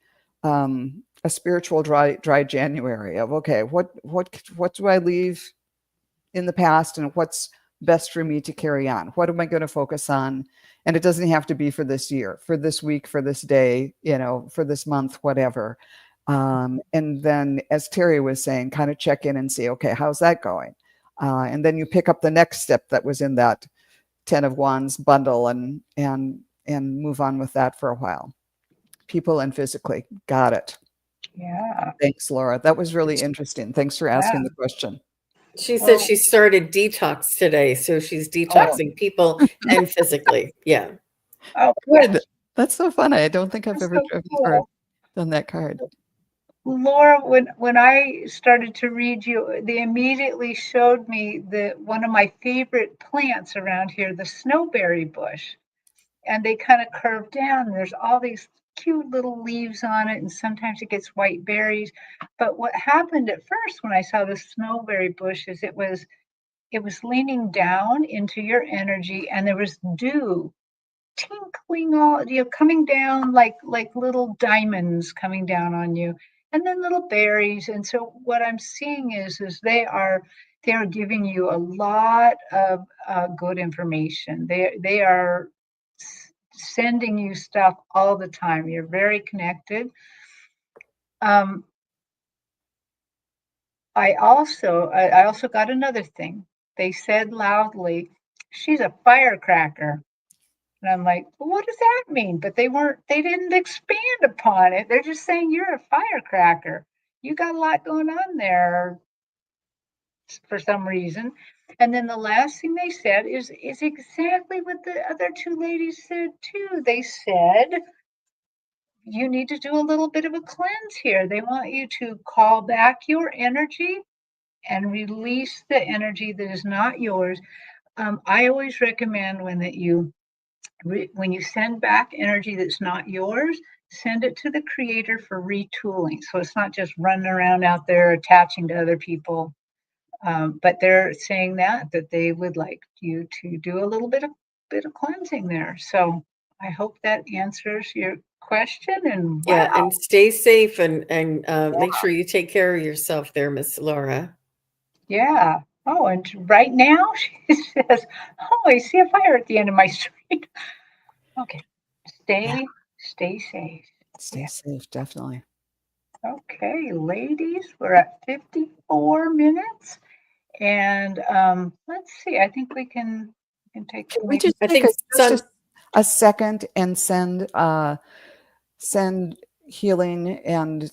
a spiritual dry January of, okay, what do I leave in the past and what's best for me to carry on? What am I going to focus on? And it doesn't have to be for this year, for this week, for this day, for this month, whatever. And then, as Terri was saying, kind of check in and see, okay, how's that going? And then you pick up the next step that was in that 10 of Wands bundle and move on with that for a while. People and physically. Got it. Yeah. Thanks, Laura. That was really interesting. Thanks for asking the question. She said she started detox today, so she's detoxing people and physically. Yeah. Oh, good. Yeah. That's so funny. I don't think I've That's ever so cool. done that card. Laura, when I started to read you, they immediately showed me one of my favorite plants around here, the snowberry bush. And they kind of curve down. And there's all these cute little leaves on it, and sometimes it gets white berries. But what happened at first when I saw the snowberry bush is it was leaning down into your energy, and there was dew tinkling all, coming down like little diamonds coming down on you, and then little berries. And so what I'm seeing is they are giving you a lot of good information. They are sending you stuff all the time. You're very connected. I also got another thing. They said loudly, "She's a firecracker." And I'm like, well, what does that mean? But they didn't expand upon it. They're just saying you're a firecracker. You got a lot going on there for some reason. And then the last thing they said is exactly what the other two ladies said too. They said, you need to do a little bit of a cleanse here. They want you to call back your energy and release the energy that is not yours. I always recommend when you send back energy that's not yours, send it to the creator for retooling. So it's not just running around out there attaching to other people. But they're saying that they would like you to do a little bit of cleansing there. So I hope that answers your question. And Yeah, wow, and stay safe and make sure you take care of yourself there, Miss Laura. yeah. Oh, and right now she says, "Oh, I see a fire at the end of my street." Okay, stay safe. Stay safe, definitely. Okay, ladies, we're at 54 minutes, and let's see. I think we can take. Can we just take a second and send healing and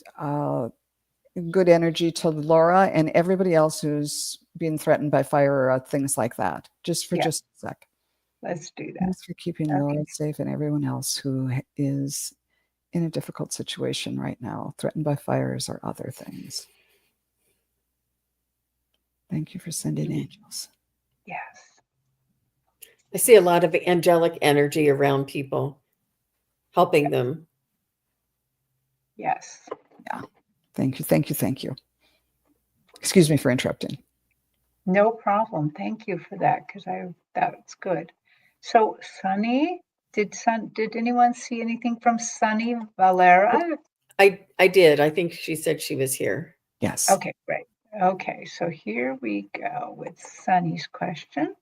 good energy to Laura and everybody else who's being threatened by fire or things like that, just for just a sec. Let's do that. Thanks for keeping Laura safe and everyone else who is in a difficult situation right now, threatened by fires or other things. Thank you for sending angels. Yes. I see a lot of angelic energy around people. helping them. Yes. Yeah. Thank you. Thank you. Thank you. Excuse me for interrupting. No problem. Thank you for that, because that's good. So Sunny, did anyone see anything from Sunny Valera? I did. I think she said she was here. Yes. Okay, great. Okay, so here we go with Sunny's question.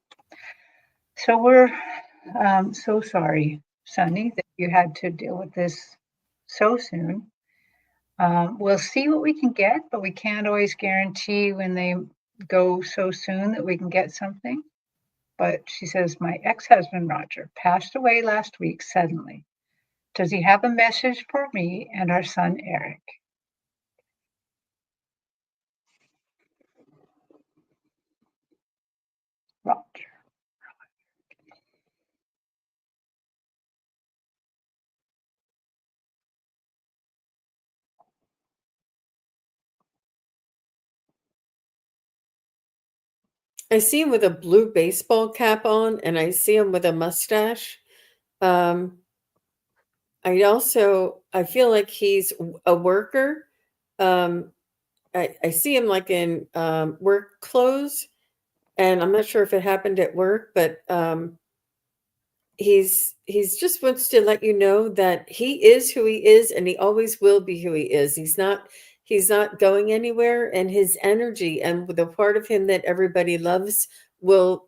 So we're so sorry, Sunny, that you had to deal with this so soon. We'll see what we can get, but we can't always guarantee when they go so soon that we can get something. But she says, my ex-husband, Roger, passed away last week suddenly. Does he have a message for me and our son, Eric? Roger. I see him with a blue baseball cap on, and I see him with a mustache. I feel like he's a worker. I see him like in work clothes, and I'm not sure if it happened at work, but he's just wants to let you know that he is who he is, and he always will be who he is. He's not going anywhere, and his energy and the part of him that everybody loves will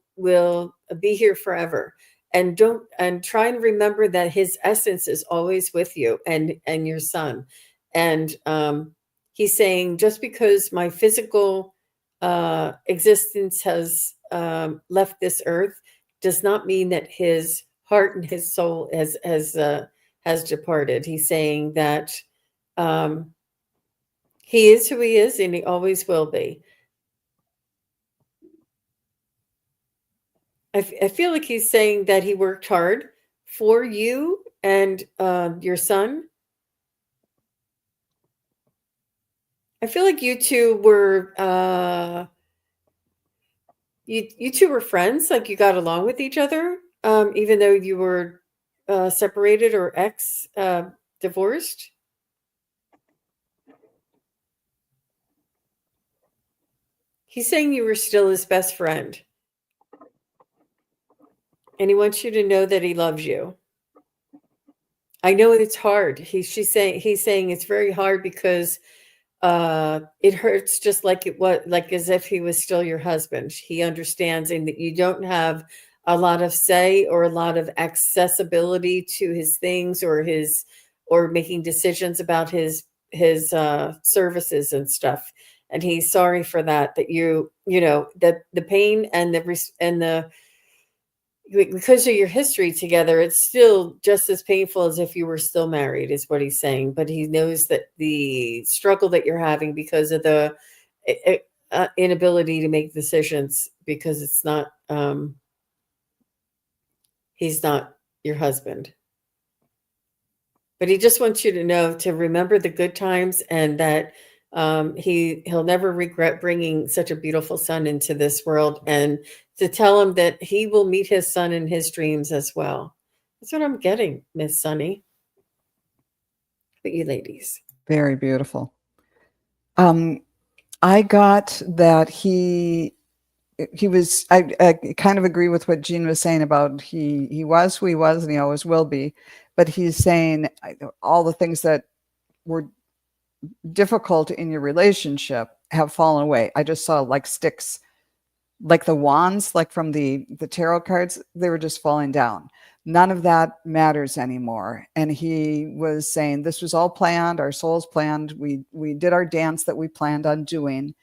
be here forever. And try and remember that his essence is always with you and your son. And he's saying, just because my physical existence has left this earth does not mean that his heart and his soul has departed. He's saying that he is who he is, and he always will be. I feel like he's saying that he worked hard for you and your son. I feel like you two were you two were friends, like you got along with each other, even though you were separated or divorced. He's saying you were still his best friend. And he wants you to know that he loves you. I know it's hard. He's saying it's very hard because it hurts just like it was, like as if he was still your husband. He understands, and that you don't have a lot of say or a lot of accessibility to his things or making decisions about his services and stuff. And he's sorry for that. That you know that the pain and the because of your history together, it's still just as painful as if you were still married, is what he's saying. But he knows that the struggle that you're having because of the inability to make decisions, because it's not, he's not your husband. But he just wants you to know, to remember the good times, and that he'll never regret bringing such a beautiful son into this world, and to tell him that he will meet his son in his dreams as well. That's what I'm getting, Miss Sunny. But you ladies. Very beautiful. I got that he was, I kind of agree with what Jean was saying about he was who he was, and he always will be. But he's saying all the things that were difficult in your relationship have fallen away. I just saw like sticks, like the wands, like from the tarot cards, they were just falling down. None of that matters anymore. And he was saying this was all planned. Our souls planned. We did our dance that we planned on doing.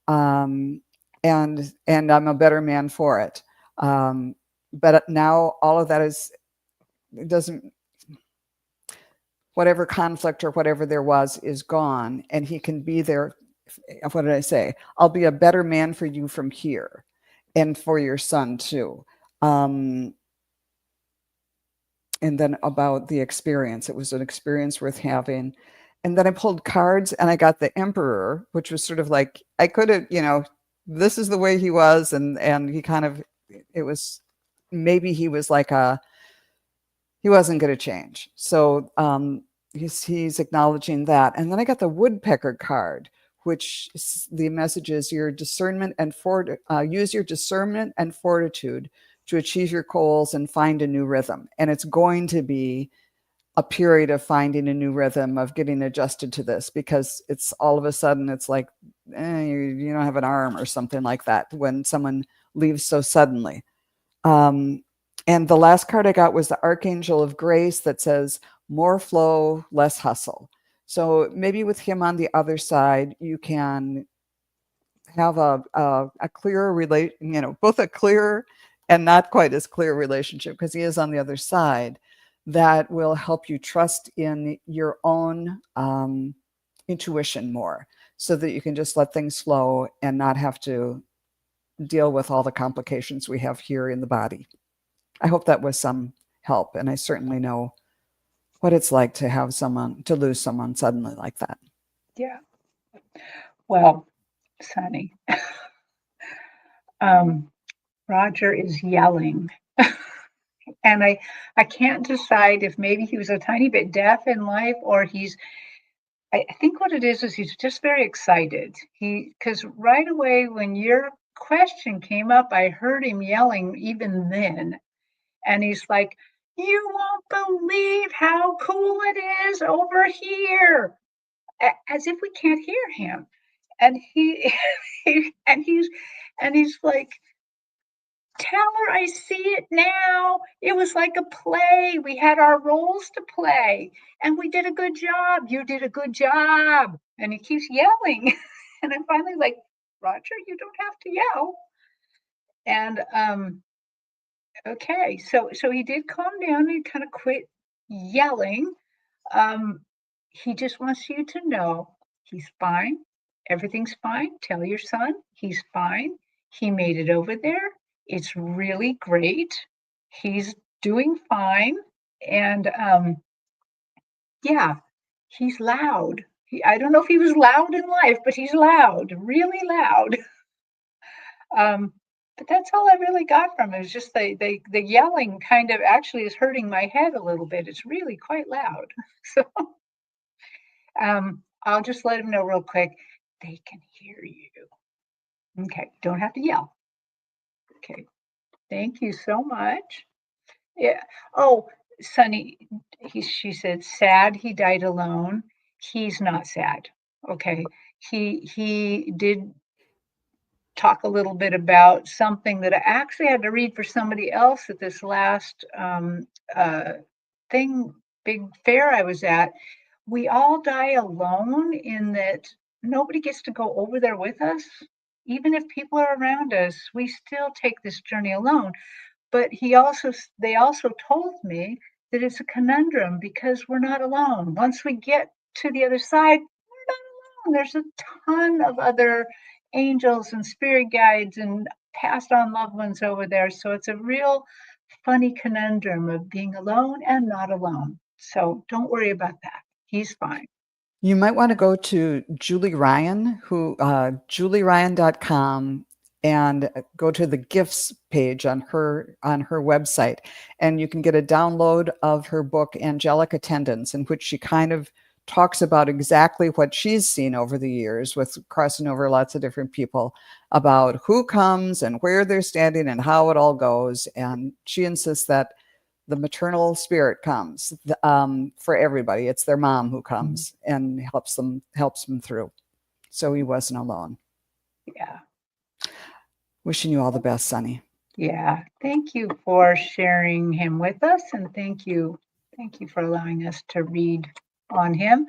And I'm a better man for it. But now all of that whatever conflict or whatever there was is gone, and he can be there. What did I say? I'll be a better man for you from here, and for your son too. And then about the experience, it was an experience worth having. And then I pulled cards, and I got the Emperor, which was sort of like, I could have, this is the way he was, and he kind of, it was, maybe he was like he wasn't going to change. So he's acknowledging that. And then I got the woodpecker card, which the message is your discernment and use your discernment and fortitude to achieve your goals and find a new rhythm. And it's going to be a period of finding a new rhythm, of getting adjusted to this, because it's all of a sudden it's like you don't have an arm or something like that when someone leaves so suddenly. And the last card I got was the Archangel of Grace that says more flow, less hustle. So maybe with him on the other side, you can have a clearer both a clearer and not quite as clear relationship, because he is on the other side, that will help you trust in your own intuition more, so that you can just let things flow and not have to deal with all the complications we have here in the body. I hope that was some help. And I certainly know what it's like to lose someone suddenly like that. Yeah. Well, Sunny, Roger is yelling. And I can't decide if maybe he was a tiny bit deaf in life, or I think what it is he's just very excited. Because right away when your question came up, I heard him yelling even then. And he's like, "You won't believe how cool it is over here," as if we can't hear him. And he's like, "Tell her I see it now. It was like a play. We had our roles to play, and we did a good job. You did a good job." And he keeps yelling. And I'm finally like, "Roger, you don't have to yell." And okay, so he did calm down and kind of quit yelling. Um, he just wants you to know he's fine. Everything's fine. Tell your son he's fine. He made it over there. It's really great. He's doing fine. And yeah, he's loud. I don't know if he was loud in life, but he's loud, really loud. But that's all I really got from it. It's just the yelling kind of actually is hurting my head a little bit. It's really quite loud. So I'll just let him know real quick. They can hear you. Okay, don't have to yell. Okay, thank you so much. Yeah. Oh, Sonny, she said, sad he died alone. He's not sad. Okay. He did talk a little bit about something that I actually had to read for somebody else at this last thing, big fair I was at. We all die alone in that nobody gets to go over there with us. Even if people are around us, we still take this journey alone. But they also told me that it's a conundrum because we're not alone. Once we get to the other side, we're not alone. There's a ton of other angels and spirit guides and passed on loved ones over there. So it's a real funny conundrum of being alone and not alone. So don't worry about that. He's fine. You might want to go to Julie Ryan, julieryan.com, and go to the gifts page on her website, and you can get a download of her book Angelic Attendants, in which she kind of talks about exactly what she's seen over the years, with crossing over lots of different people, about who comes and where they're standing and how it all goes. And she insists that the maternal spirit comes for everybody. It's their mom who comes and helps them through. So he wasn't alone. Yeah. Wishing you all the best, Sunny. Yeah. Thank you for sharing him with us, and thank you for allowing us to read on him.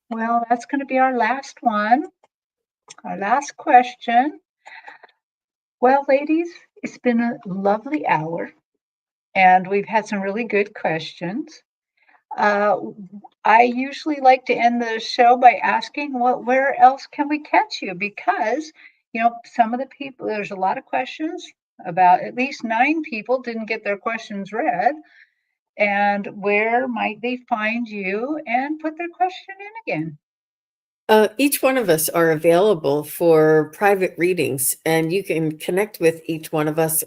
Well, that's going to be our last one, our last question. Well, ladies, it's been a lovely hour, and we've had some really good questions. I usually like to end the show by asking where else can we catch you? Because, some of the people, there's a lot of questions. About at least 9 people didn't get their questions read. And where might they find you and put their question in again? Each one of us are available for private readings, and you can connect with each one of us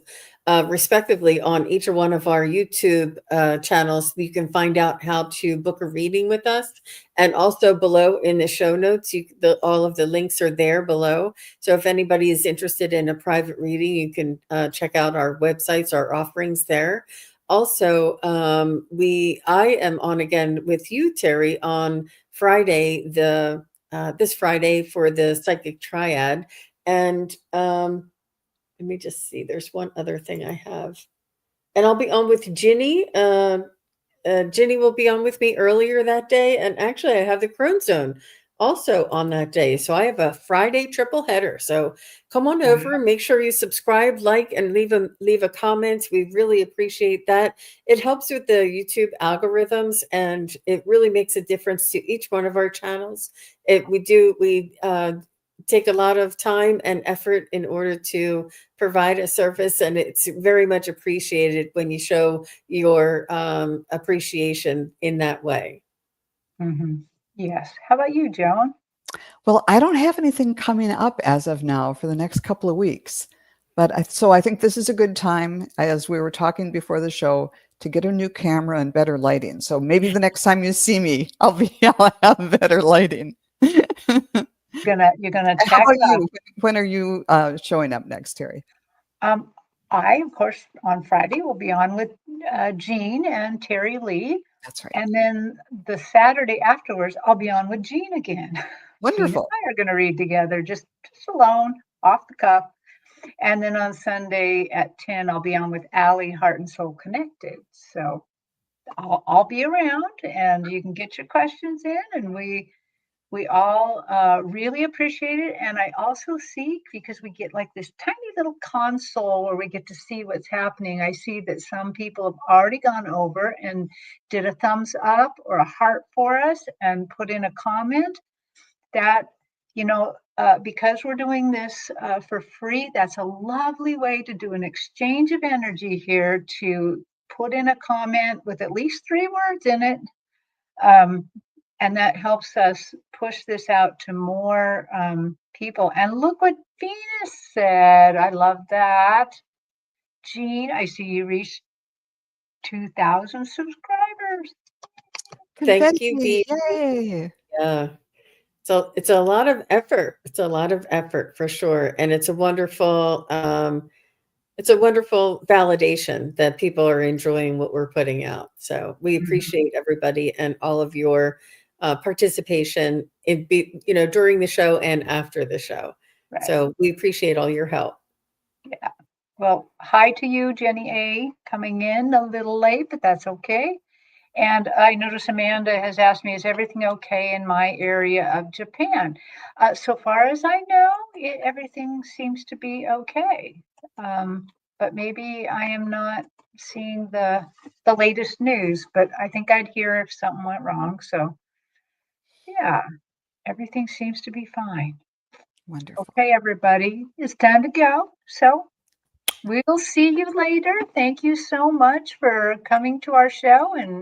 respectively on each one of our YouTube channels. You can find out how to book a reading with us. And also below in the show notes, all of the links are there below. So if anybody is interested in a private reading, you can check out our websites, our offerings there. Also, I am on again with you, Terry, on Friday, this Friday for the Psychic Triad. And let me just see, there's one other thing I have. And I'll be on with Ginny. Ginny will be on with me earlier that day. And actually, I have the Crone Zone also on that day. So I have a Friday triple header. So come on over and make sure you subscribe, like, and leave a comment. We really appreciate that. It helps with the YouTube algorithms, and it really makes a difference to each one of our channels. We take a lot of time and effort in order to provide a service, and it's very much appreciated when you show your appreciation in that way. Yes. How about you, Joan? Well, I don't have anything coming up as of now for the next couple of weeks. But so I think this is a good time, as we were talking before the show, to get a new camera and better lighting. So maybe the next time you see me, I'll have better lighting. You're gonna How tack about up. you? When are you showing up next, Terry? I, of course, on Friday will be on with Jean and Terry Lee. That's right. And then the Saturday afterwards, I'll be on with Jean again. Jean and Wonderful. I are going to read together, just alone, off the cuff. And then on Sunday at 10, I'll be on with Allie, Heart and Soul Connected. So I'll be around, and you can get your questions in, and we all really appreciate it. And I also see, because we get like this tiny little console where we get to see what's happening, I see that some people have already gone over and did a thumbs up or a heart for us and put in a comment that, because we're doing this for free, that's a lovely way to do an exchange of energy here, to put in a comment with at least 3 words in it. And that helps us push this out to more people. And look what Venus said. I love that. Jean, I see you reached 2,000 subscribers. Thank you, Confetti. Dee. Yay. Yeah. So it's a lot of effort. It's a lot of effort for sure. And it's a wonderful validation that people are enjoying what we're putting out. So we appreciate everybody and all of your participation during the show and after the show. Right. So we appreciate all your help. Yeah. Well, hi to you, Jenny A, coming in a little late, but that's okay. And I notice Amanda has asked me, is everything okay in my area of Japan? So far as I know, everything seems to be okay. But maybe I am not seeing the latest news, but I think I'd hear if something went wrong. So yeah, everything seems to be fine. Wonderful. Okay, everybody, it's time to go. So we'll see you later. Thank you so much for coming to our show and